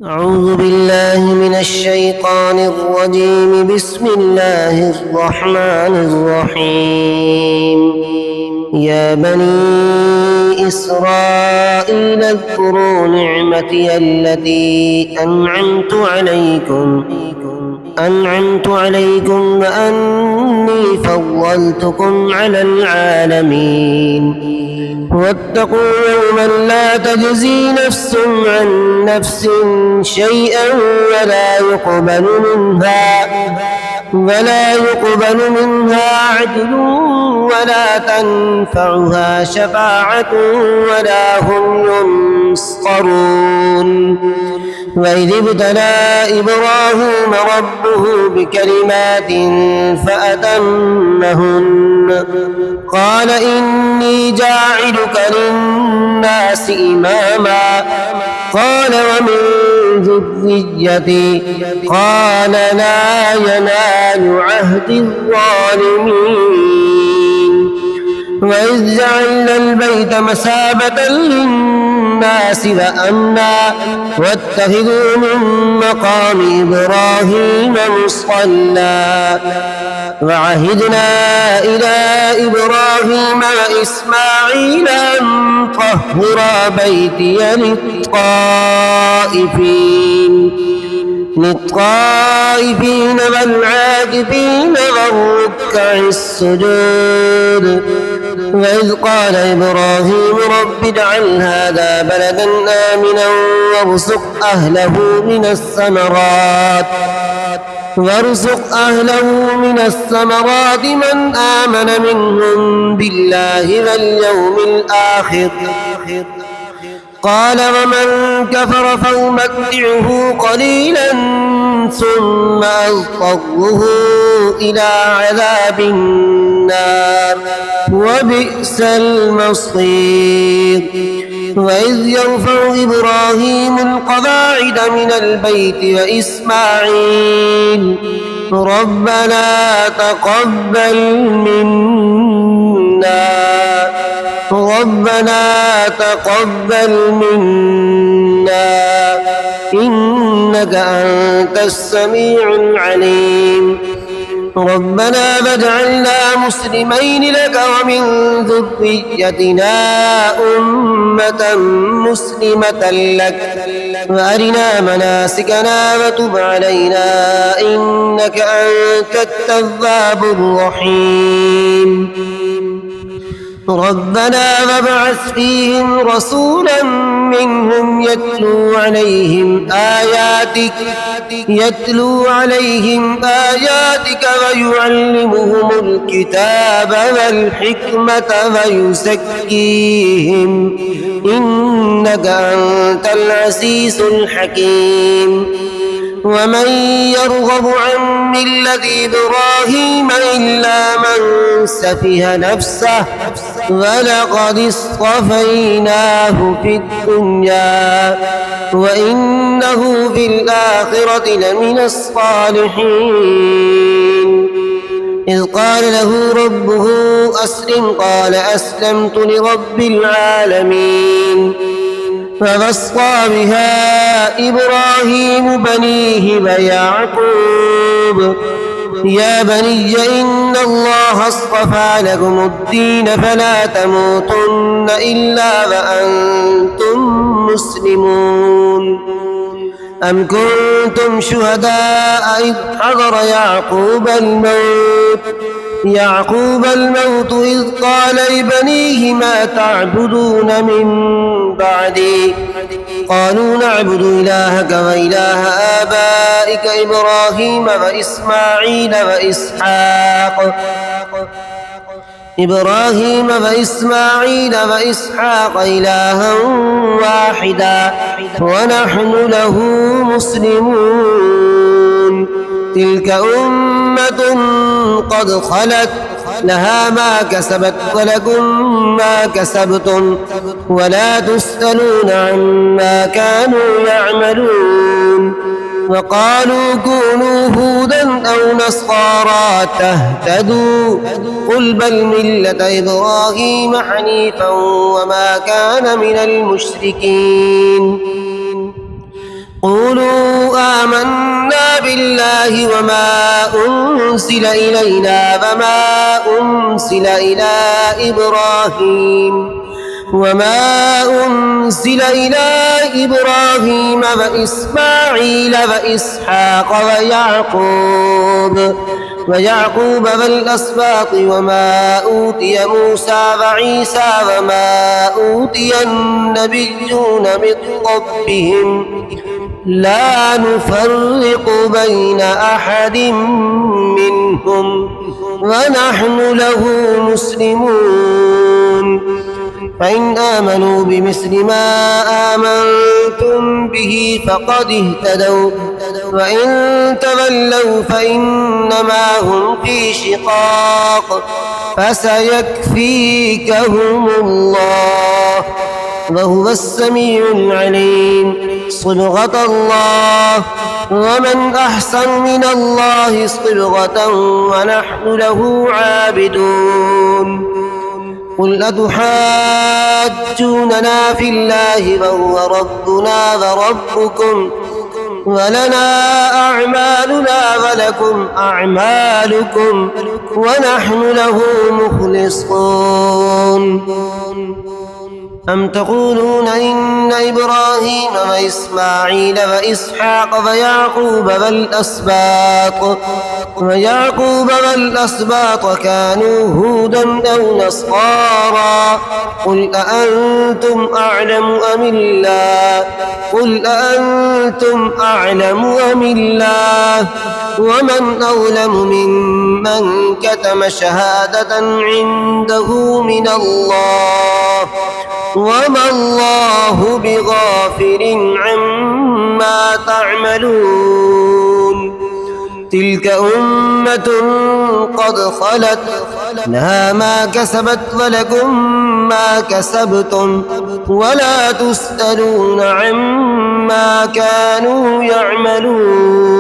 أعوذ بالله من الشيطان الرجيم. بسم الله الرحمن الرحيم. يا بني إسرائيل اذكروا نعمتي التي أنعمت عليكم وأني فضلتكم على العالمين. واتقوا يوما لا تجزي نفس عن نفس شيئا ولا يقبل منها عدل ولا تنفعها شفاعة ولا هم ينصرون. وإذ ابتلى إبراهيم ربه بكلمات فأتمهن قال إني جاعلك للناس إماما قال ومن ذريتي قال لا ينال عهد الظالمين. وإذ جعلنا البيت مثابة للناس وأمنا واتخذوا من مقام إبراهيم مصلى. وعهدنا إلى إبراهيم وإسماعيل أن طهرا بيتي للطائفين والعاكفين والركع السجود. وإذ قال إبراهيم رب اجعل هذا بلدا آمنا وارزق أهله من الثمرات من آمن منهم بالله واليوم الآخر. قال ومن كفر فأمتعه قليلا ثم أضطره إلى عذاب النار وبئس المصير. وإذ يرفع إبراهيم القواعد من البيت وإسماعيل ربنا تقبل منا إنك أنت السميع العليم. ربنا واجعلنا مسلمين لك ومن ذريتنا أمة مسلمة لك وأرنا مناسكنا وتب علينا إنك أنت التواب الرحيم. ربنا وابعث فيهم رسولا منهم يتلو عليهم آياتك ويعلمهم الكتاب والحكمة ويزكيهم إنك أنت العزيز الحكيم. ومن يرغب عن ملة إبراهيم إلا من سفه نفسه ولقد اصطفيناه في الدنيا وإنه في الآخرة لمن الصالحين. إذ قال له ربه أسلم قال أسلمت لرب العالمين. فوصى بها إبراهيم بنيه ويعقوب يا بني إن الله اصطفى لكم الدين فلا تموتن إلا وأنتم مسلمون. أم كنتم شهداء إذ حضر يعقوب الموت إذ قال لبنيه ما تعبدون من بعدي قالوا نعبد إلهك وإله آبائك إبراهيم وإسماعيل وإسحاق إلها واحدا ونحن له مسلمون. تلك أمة قد خلت لها ما كسبت ولكم ما كسبتم ولا تسألون عما كانوا يعملون. وقالوا كونوا هودا أو نصارى تهتدوا قل بل ملة إبراهيم حنيفا وما كان من المشركين. قولوا آمنا بالله وما أنزل إلينا وما أنزل إلى إبراهيم وإسماعيل وإسحاق ويعقوب والأسباط وما أوتي موسى وعيسى وما أوتي النبيون من ربهم لا نفرق بين أحد منهم ونحن له مسلمون فإن آمنوا بمثل ما آمنتم به فقد اهتدوا وإن تولوا فإنما هم في شقاق فسيكفيكهم الله وهو السميع العليم صبغة الله ومن أحسن من الله صبغة ونحن له عابدون قل أتحاجوننا في الله وهو ربنا وربكم ولنا أعمالنا ولكم أعمالكم ونحن له مخلصون أم تقولون إن إبراهيم وإسماعيل وإسحاق ويعقوب والأسباط كانوا هودا أو نصارى قل أأنتم أعلم أم الله ومن أظلم ممن كتم شهادة عنده من الله وما الله بغافل عما تعملون تلك أمة قد خلت لها ما كسبت ولكم ما كسبتم ولا تسألون عما كانوا يعملون